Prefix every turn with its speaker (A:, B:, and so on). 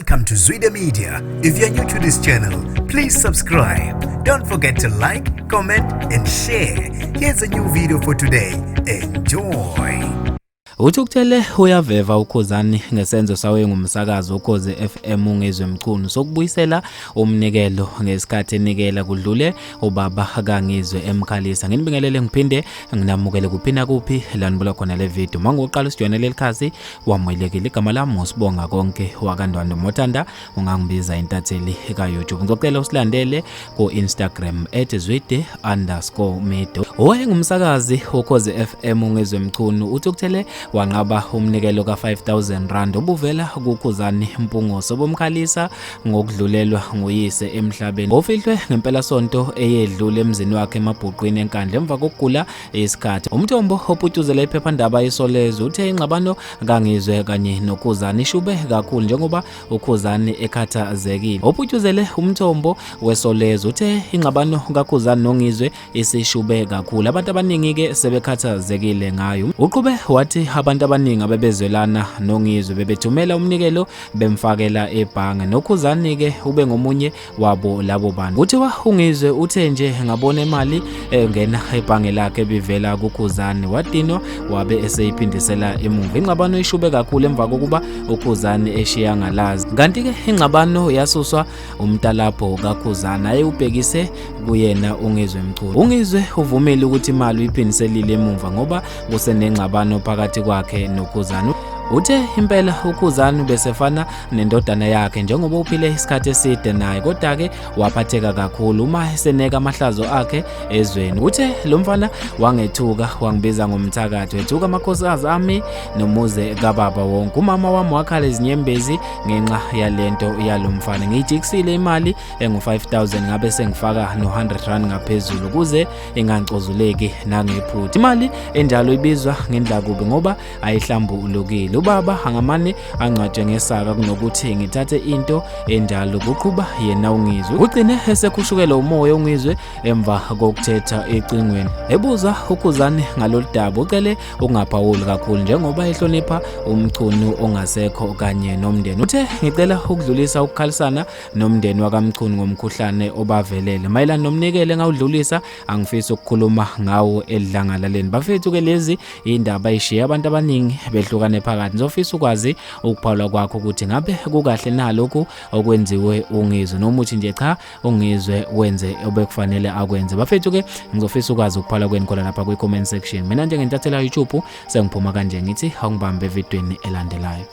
A: Welcome to Zwide Media. If you're new to this channel, please subscribe. Don't forget to like, comment, and share. Here's a new video for today. Enjoy.
B: Uthukuthele uyaveva uKhuzani ngesenzo sawe ngumsakazo uKhoze FM uNgizwe mchunu sokubuyisela umnikelo ngesikhathi enikela kudlule ubaba kaNgizwe emkhalisa. Nginibingelele ngiphinde nginamukele kuphina kuphi lanibula khona le video. Mangoqala sijoyine leli khasi wamwelekile igama lami usibonga konke wakandwando Mothanda ungangibiza intatheli ka-YouTube. Ngicela usilandele ku Instagram @zwide_media. Owayengumsakazi uKhoze FM uNgizwe mchunu uthukuthele wanqaba umnikelo ka5,000 obuvela kuKhuzani Mpungoso bomkhalisa ngokudlulelwa nguyise emhlabeni. Ofihlwe ngempela sonto eyedlule emzini wakhe emabhuqweni enkandla emva kokugula isikhathi. Umthombo oputuzela iphephandaba iSolezwe uthe ingxabano kaNgizwe kanye noKhuzani ishube kakhulu njengoba uKhuzani ekhathazekile. Oputuzele umthombo weSolezwe uthe ingxabano kaKhuzani noNgizwe isishube kakhulu. Abantu abaningi ke sebekhathazekile ngayo. Uqhube wathi abantu abaningi abebezwelana noNgizwe bebethumela umnikelo bemfakela ebhange. NoKhuzani ke ube ngomunye wabo labo bantu. Kuthiwa uNgizwe uthe nje ngabona imali engena ebhange lakhe bivela kuKhuzani wadinwa wabe eseyiphindisela emuva. Ingxabano ishube kakhulu emva kokuba uKhuzani eshiya ngalazi. Kanti ke ingxabano yasuswa umntalapho kaKhuzani ayebhekise kuyena uNgizwe mchunu. uNgizwe uvumile ukuthi imali uyiphindiselile emuva ngoba kusenengxabano phakathi kwakhe noKhuzani. Uthe impela uKhuzani besefana nendodana yakhe njengoba uphile isikhathi eside naye kodwa ke waphatheka kakhulu uma eseneka amahlazo akhe ezweni. Uthe lo mfana wangethuka wangibiza ngomthakathi wethuka amakhosikazi ami nomuze kababa wonke. Umama wami wakhala izinyembezi ngenxa yalento yalomfana. Ngijikisile imali engu5,000 ngabe sengifaka no100 ngaphezulu kuze ingangcozuleki nangephutha. Imali enjalo ibizwa ngendlakubi ngoba ayihlambulukile. Ubaba angamane angcwatshe ngesaka kunokuthi ngithathe into enjalo kuqhuba yena uNgizwe. Ugcine esekhushukela umoya uNgizwe emva kokuthetha ecingweni. Ebuza uKhuzani ngalolu daba ucele ungaphawuli kakhulu njengoba ehlonipha umchunu ongasekho kanye nomndeni. Uthe ngicela ukudlulisa ukukhalisana nomndeni wakamchunu ngomkhuhlane obavelele. Mayelana nomnikele ngawudlulisa angifisa ukukhuluma ngawo edlangalaleni. Bafethu ke lezi indaba ishiya abantu abaningi behlukane phakathi. Ngizofisa ukwazi ukuphawula kwakho ukuthi ngabe kukahle nalokho okwenziwe uNgizwe noma uthi nje cha uNgizwe wenze obekufanele akwenze. Bafethu ke ngizofisa ukwazi ukuphawula kweni khona lapha kwi comment section. Mina nje ngentathela YouTube sengiphuma kanje ngithi awungibambe evidweni elandelayo.